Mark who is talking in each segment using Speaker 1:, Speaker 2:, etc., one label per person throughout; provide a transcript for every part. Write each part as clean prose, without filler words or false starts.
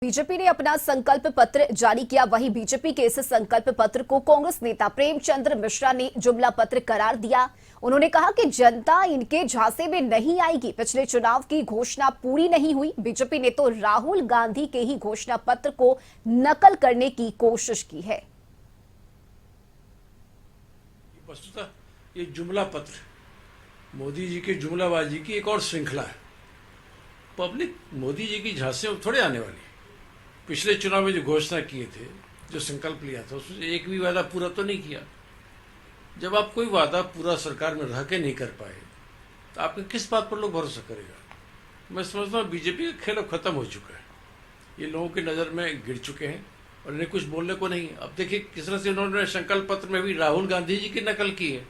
Speaker 1: BJP ने अपना संकल्प पत्र जारी किया। वहीं बीजेपी के इस संकल्प पत्र को कांग्रेस नेता प्रेमचंद्र मिश्रा ने जुमला पत्र करार दिया। उन्होंने कहा कि जनता इनके झांसे में नहीं आएगी। पिछले चुनाव की घोषणा पूरी नहीं हुई। बीजेपी ने तो राहुल गांधी के ही घोषणा पत्र को नकल करने की कोशिश की है।
Speaker 2: वस्तुतः ये जुमला पत्र मोदी जी के जुमलाबाजी की एक और श्रृंखला है। पब्लिक मोदी जी की झांसे में थोड़े आने वाली। पिछले चुनाव में जो घोषणा किए थे, जो संकल्प लिया था, उसमें एक भी वादा पूरा तो नहीं किया। जब आप कोई वादा पूरा सरकार में रह के नहीं कर पाए तो आपके किस बात पर लोग भरोसा करेगा। मैं समझता हूँ बीजेपी का खेल अब खत्म हो चुका है। ये लोगों की नज़र में गिर चुके हैं और इन्हें कुछ बोलने को नहीं। अब देखिए किस तरह से उन्होंने संकल्प पत्र में भी राहुल गांधी जी की नकल की है।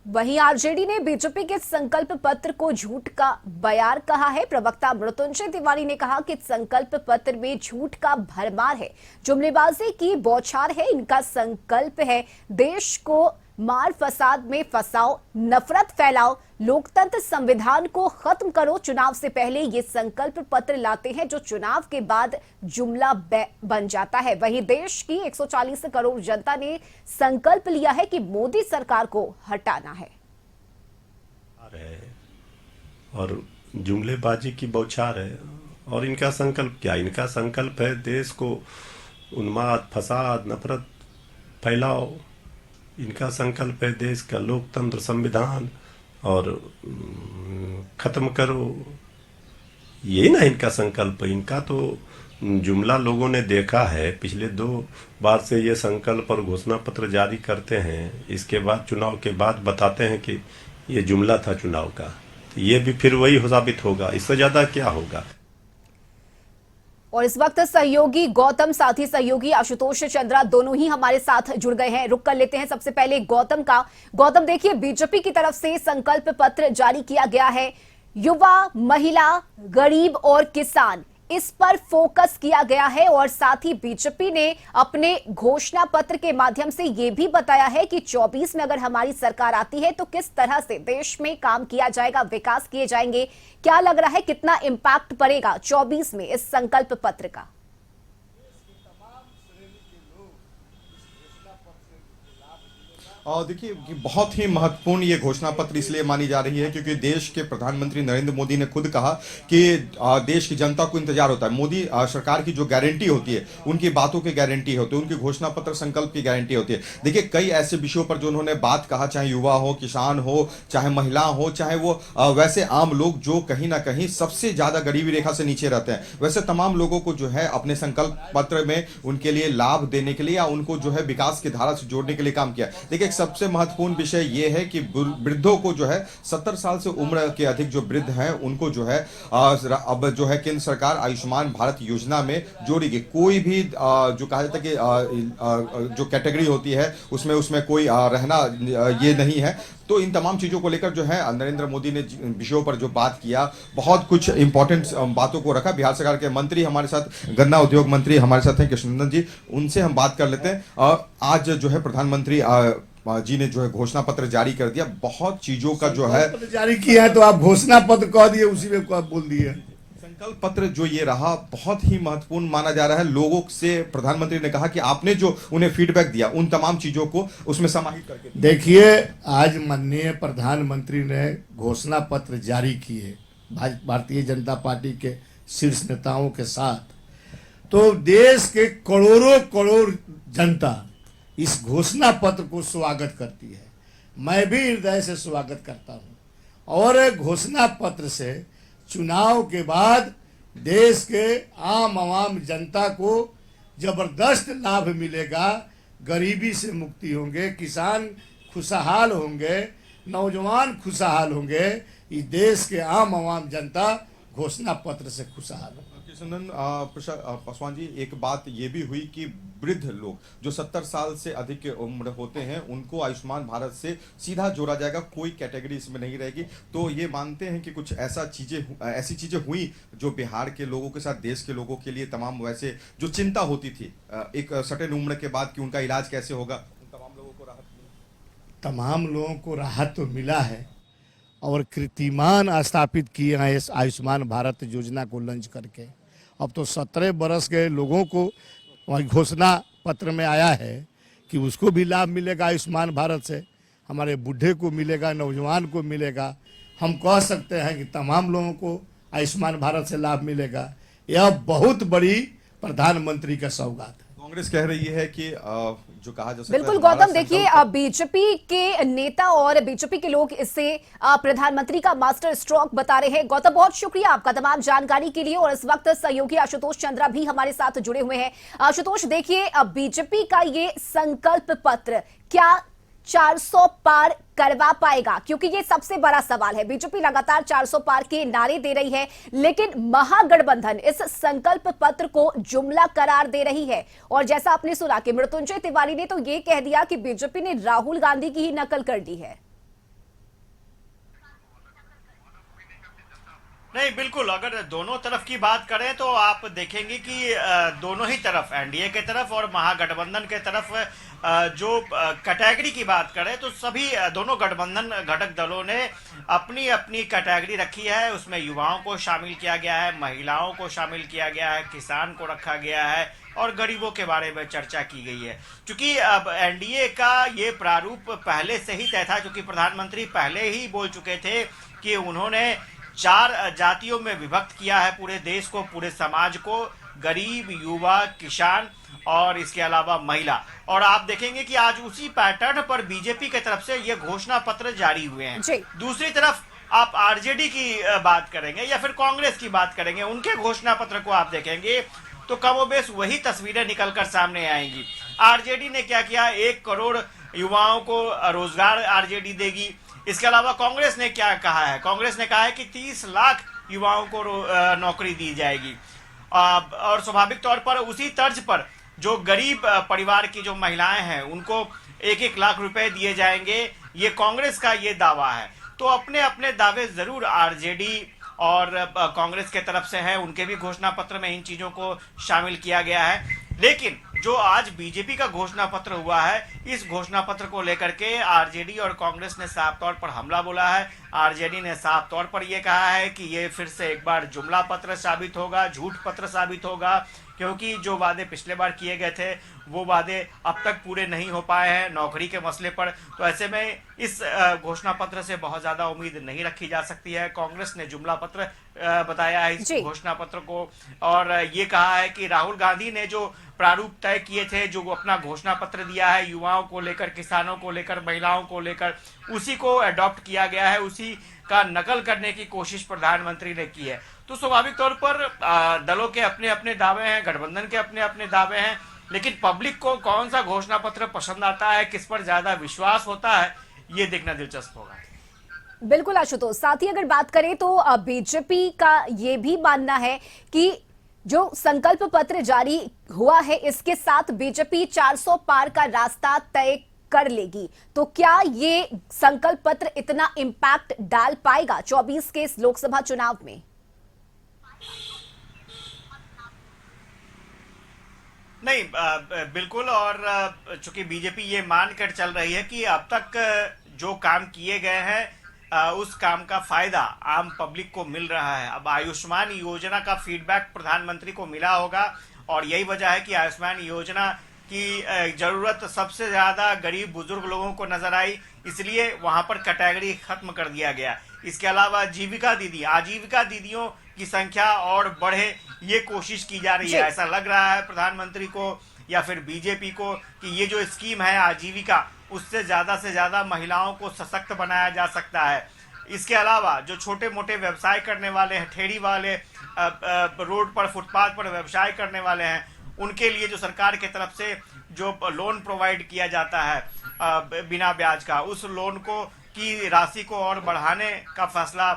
Speaker 1: वहीं आरजेडी ने बीजेपी के संकल्प पत्र को झूठ का बयार कहा है। प्रवक्ता मृत्युंजय तिवारी ने कहा कि संकल्प पत्र में झूठ का भरमार है, जुमलेबाजी की बौछार है। इनका संकल्प है देश को मार फसाद में फंसाओ, नफरत फैलाओ, लोकतंत्र संविधान को खत्म करो। चुनाव से पहले ये संकल्प पत्र लाते हैं जो चुनाव के बाद जुमला बन जाता है। वहीं देश की 140 करोड़ जनता ने संकल्प लिया है कि मोदी सरकार को हटाना है।
Speaker 3: और जुमलेबाजी की बौछार है। और इनका संकल्प क्या? इनका संकल्प है देश को उन्माद, फसाद, नफरत फैलाओ। इनका संकल्प है देश का लोकतंत्र संविधान और खत्म करो। ये ना इनका संकल्प। इनका तो जुमला लोगों ने देखा है। पिछले 2 बार से ये संकल्प और घोषणा पत्र जारी करते हैं। इसके बाद चुनाव के बाद बताते हैं कि ये जुमला था चुनाव का। तो ये भी फिर वही हो साबित होगा। इससे ज्यादा क्या होगा।
Speaker 1: और इस वक्त सहयोगी गौतम, साथी सहयोगी आशुतोष चंद्रा दोनों ही हमारे साथ जुड़ गए हैं। रुक कर लेते हैं सबसे पहले गौतम का। गौतम, देखिए बीजेपी की तरफ से संकल्प पत्र जारी किया गया है। युवा, महिला, गरीब और किसान, इस पर फोकस किया गया है। और साथ ही बीजेपी ने अपने घोषणा पत्र के माध्यम से यह भी बताया है कि 24 में अगर हमारी सरकार आती है तो किस तरह से देश में काम किया जाएगा, विकास किए जाएंगे। क्या लग रहा है कितना इंपैक्ट पड़ेगा 24 में इस संकल्प पत्र का?
Speaker 4: और देखिए कि बहुत ही महत्वपूर्ण ये घोषणा पत्र इसलिए मानी जा रही है क्योंकि देश के प्रधानमंत्री नरेंद्र मोदी ने खुद कहा कि देश की जनता को इंतजार होता है। मोदी सरकार की जो गारंटी होती है, उनकी बातों की गारंटी होती है, उनकी घोषणा पत्र संकल्प की गारंटी होती है। देखिए कई ऐसे विषयों पर जो उन्होंने बात कहा, चाहे युवा हो, किसान हो, चाहे महिला हो, चाहे वो वैसे आम लोग जो कहीं ना कहीं सबसे ज्यादा गरीबी रेखा से नीचे रहते हैं, वैसे तमाम लोगों को जो है अपने संकल्प पत्र में उनके लिए लाभ देने के लिए या उनको जो है विकास की धारा से जोड़ने के लिए काम किया। देखिए सबसे महत्वपूर्ण विषय यह है कि वृद्धों को जो है 70 साल से उम्र के अधिक जो वृद्ध हैं उनको जो है अब जो है केंद्र सरकार आयुष्मान भारत योजना में जोड़ेगी। कोई भी जो कहा जाता है कि जो कैटेगरी होती है उसमें कोई रहना ये नहीं है। तो इन तमाम चीजों को लेकर जो है नरेंद्र मोदी ने विषयों पर जो बात किया, बहुत कुछ इंपॉर्टेंट बातों को रखा। बिहार सरकार के मंत्री हमारे साथ, गन्ना उद्योग मंत्री हमारे साथ हैं कृष्णनंदन जी, उनसे हम बात कर लेते हैं। आज जो है प्रधानमंत्री जी ने जो है घोषणा पत्र जारी कर दिया। बहुत चीजों का जो है
Speaker 5: जारी किया है तो आप घोषणा पत्र कह दिए, उसी में आप बोल दिए।
Speaker 4: संकल्प पत्र जो ये रहा बहुत ही महत्वपूर्ण माना जा रहा है। लोगों से प्रधानमंत्री ने कहा कि आपने जो उन्हें फीडबैक दिया उन तमाम चीजों को उसमें समाहित करके
Speaker 5: देखिए, आज माननीय प्रधानमंत्री ने घोषणा पत्र जारी किए भारतीय जनता पार्टी के शीर्ष नेताओं के साथ, तो देश के करोड़ों करोड़ जनता इस घोषणा पत्र को स्वागत करती है। मैं भी हृदय से स्वागत करता हूं। और घोषणा पत्र से चुनाव के बाद देश के आम जनता को जबरदस्त लाभ मिलेगा। गरीबी से मुक्ति होंगे, किसान खुशहाल होंगे, नौजवान खुशहाल होंगे। इस देश के आम जनता घोषणा पत्र से खुशहाल होगा।
Speaker 4: पासवान जी, एक बात ये भी हुई कि वृद्ध लोग जो 70 साल से अधिक उम्र होते हैं उनको आयुष्मान भारत से सीधा जोड़ा जाएगा, कोई कैटेगरी इसमें नहीं रहेगी। तो ये मानते हैं कि कुछ ऐसी चीजें हुई जो बिहार के लोगों के साथ देश के लोगों के लिए तमाम वैसे जो चिंता होती थी एक सर्टेन उम्र के बाद कि उनका इलाज कैसे होगा, तमाम लोगों को राहत मिली।
Speaker 5: तमाम लोगों को राहत तो मिला है और कीर्तिमान स्थापित किए हैं इस आयुष्मान भारत योजना को लॉन्च करके। अब तो 17 बरस के लोगों को वही घोषणा पत्र में आया है कि उसको भी लाभ मिलेगा आयुष्मान भारत से, हमारे बूढ़े को मिलेगा, नौजवान को मिलेगा। हम कह सकते हैं कि तमाम लोगों को आयुष्मान भारत से लाभ मिलेगा। यह बहुत बड़ी प्रधानमंत्री का सौगात है।
Speaker 4: कांग्रेस कह रही है कि जो कहा जा सकता है
Speaker 1: बिल्कुल
Speaker 4: हमारा
Speaker 1: गौतम, देखिए
Speaker 4: संकल्प-
Speaker 1: बीजेपी के नेता और बीजेपी के लोग इसे प्रधानमंत्री का मास्टर स्ट्रोक बता रहे हैं। गौतम, बहुत शुक्रिया आपका तमाम जानकारी के लिए। और इस वक्त सहयोगी आशुतोष चंद्रा भी हमारे साथ जुड़े हुए हैं। आशुतोष, देखिए बीजेपी का ये संकल्प पत्र क्या 400 पार करवा पाएगा? क्योंकि ये सबसे बड़ा सवाल है। बीजेपी लगातार 400 पार के नारे दे रही है, लेकिन महागठबंधन इस संकल्प पत्र को जुमला करार दे रही है। और जैसा आपने सुना कि मृत्युंजय तिवारी ने तो ये कह दिया कि बीजेपी ने राहुल गांधी की ही नकल कर दी है।
Speaker 6: नहीं, बिल्कुल, अगर दोनों तरफ की बात करें तो आप देखेंगे कि दोनों ही तरफ, एनडीए के तरफ और महागठबंधन के तरफ, जो कैटेगरी की बात करें तो सभी दोनों गठबंधन घटक दलों ने अपनी अपनी कैटेगरी रखी है। उसमें युवाओं को शामिल किया गया है, महिलाओं को शामिल किया गया है, किसान को रखा गया है और गरीबों के बारे में चर्चा की गई है। क्योंकि अब एनडीए का ये प्रारूप पहले से ही तय था, क्योंकि प्रधानमंत्री पहले ही बोल चुके थे कि उन्होंने 4 जातियों में विभक्त किया है पूरे देश को, पूरे समाज को, गरीब, युवा, किसान और इसके अलावा महिला। और आप देखेंगे कि आज उसी पैटर्न पर बीजेपी की तरफ से ये घोषणा पत्र जारी हुए हैं।
Speaker 1: जी।
Speaker 6: दूसरी तरफ आप आरजेडी की बात करेंगे या फिर कांग्रेस की बात करेंगे, उनके घोषणा पत्र को आप देखेंगे तो कमोबेश वही तस्वीरें निकलकर सामने आएंगी। आरजेडी ने क्या किया, 1 करोड़ युवाओं को रोजगार आरजेडी देगी। इसके अलावा कांग्रेस ने क्या कहा है, कांग्रेस ने कहा है कि 30 लाख युवाओं को नौकरी दी जाएगी। और स्वाभाविक तौर पर उसी तर्ज पर जो गरीब परिवार की जो महिलाएं हैं उनको 1-1 लाख रुपए दिए जाएंगे, ये कांग्रेस का ये दावा है। तो अपने अपने दावे जरूर आरजेडी और कांग्रेस के तरफ से हैं, उनके भी घोषणा पत्र में इन चीजों को शामिल किया गया है। लेकिन जो आज बीजेपी का घोषणा पत्र हुआ है, इस घोषणा पत्र को लेकर के आरजेडी और कांग्रेस ने साफ तौर पर हमला बोला है। आरजेडी ने साफ तौर पर यह कहा है कि ये फिर से एक बार जुमला पत्र साबित होगा, झूठ पत्र साबित होगा, क्योंकि जो वादे पिछले बार किए गए थे वो वादे अब तक पूरे नहीं हो पाए हैं नौकरी के मसले पर। तो ऐसे में इस घोषणा पत्र से बहुत ज्यादा उम्मीद नहीं रखी जा सकती है। कांग्रेस ने जुमला पत्र बताया है इस घोषणा पत्र को, और ये कहा है कि राहुल गांधी ने जो प्रारूप तय किए थे, जो अपना घोषणा पत्र दिया है युवाओं को लेकर, किसानों को लेकर, महिलाओं को लेकर, उसी को अडॉप्ट किया गया है, उसी का नकल करने की कोशिश प्रधानमंत्री ने की है। तो स्वाभाविक तौर पर दलों के अपने अपने दावे हैं, गठबंधन के अपने अपने दावे हैं, लेकिन पब्लिक को कौन सा घोषणा पत्र पसंद आता है, किस पर ज्यादा विश्वास होता है, ये देखना दिलचस्प होगा।
Speaker 1: बिल्कुल आशुतोष, साथ ही अगर बात करें तो बीजेपी का ये भी मानना है कि जो संकल्प पत्र जारी हुआ है इसके साथ बीजेपी 400 पार का रास्ता तय कर लेगी। तो क्या ये संकल्प पत्र इतना इंपैक्ट डाल पाएगा 24 के इस लोकसभा चुनाव में?
Speaker 6: नहीं, बिल्कुल। और चूंकि बीजेपी ये मानकर चल रही है कि अब तक जो काम किए गए हैं उस काम का फायदा आम पब्लिक को मिल रहा है। अब आयुष्मान योजना का फीडबैक प्रधानमंत्री को मिला होगा, और यही वजह है कि आयुष्मान योजना की जरूरत सबसे ज्यादा गरीब बुजुर्ग लोगों को नजर आई, इसलिए वहां पर कैटेगरी खत्म कर दिया गया। इसके अलावा जीविका दीदी, आजीविका दीदियों की संख्या और बढ़े, ये कोशिश की जा रही है। ऐसा लग रहा है प्रधानमंत्री को या फिर बीजेपी को कि ये जो स्कीम है आजीविका, उससे ज्यादा महिलाओं को सशक्त बनाया जा सकता है। इसके अलावा जो छोटे मोटे व्यवसाय करने वाले हैं, ठेरी वाले, रोड पर, फुटपाथ पर व्यवसाय करने वाले हैं, उनके लिए जो सरकार की तरफ से जो लोन प्रोवाइड किया जाता है बिना ब्याज का, उस लोन को की राशि को और बढ़ाने का फैसला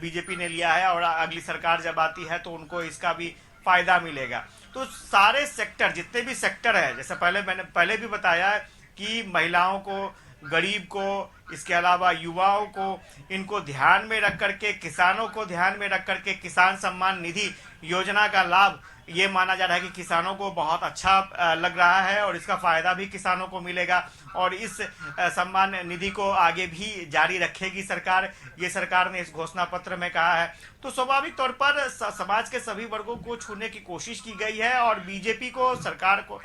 Speaker 6: बीजेपी ने लिया है। और अगली सरकार जब आती है तो उनको इसका भी फायदा मिलेगा। तो सारे सेक्टर, जितने भी सेक्टर है, जैसे मैंने पहले भी बताया है कि महिलाओं को, गरीब को, इसके अलावा युवाओं को, इनको ध्यान में रख करके, किसानों को ध्यान में रख करके किसान सम्मान निधि योजना का लाभ ये माना जा रहा है कि किसानों को बहुत अच्छा लग रहा है और इसका फायदा भी किसानों को मिलेगा और इस सम्मान निधि को आगे भी जारी रखेगी सरकार, ये सरकार ने इस घोषणा पत्र में कहा है। तो स्वाभाविक तौर पर समाज के सभी वर्गों को छूने की कोशिश की गई है और बीजेपी को, सरकार को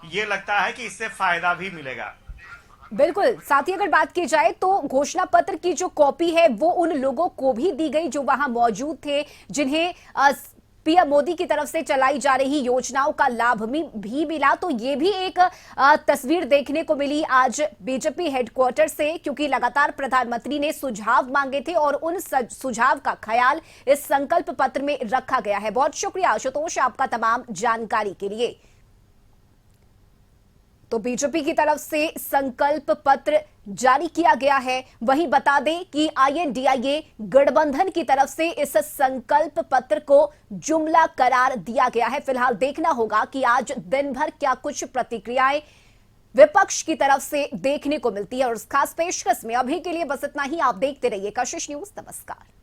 Speaker 6: ये लगता है कि इससे फायदा भी मिलेगा।
Speaker 1: बिल्कुल। साथ ही अगर बात की जाए तो घोषणा पत्र की जो कॉपी है वो उन लोगों को भी दी गई जो वहां मौजूद थे, जिन्हें पीएम मोदी की तरफ से चलाई जा रही योजनाओं का लाभ भी मिला। तो ये भी एक तस्वीर देखने को मिली आज बीजेपी हेडक्वार्टर से, क्योंकि लगातार प्रधानमंत्री ने सुझाव मांगे थे और उन सुझाव का ख्याल इस संकल्प पत्र में रखा गया है। बहुत शुक्रिया आशुतोष आपका तमाम जानकारी के लिए। तो बीजेपी की तरफ से संकल्प पत्र जारी किया गया है। वहीं बता दें कि INDIA गठबंधन की तरफ से इस संकल्प पत्र को जुमला करार दिया गया है। फिलहाल देखना होगा कि आज दिन भर क्या कुछ प्रतिक्रियाएं विपक्ष की तरफ से देखने को मिलती है। और इस खास पेशकश में अभी के लिए बस इतना ही। आप देखते रहिए कशिश न्यूज। नमस्कार।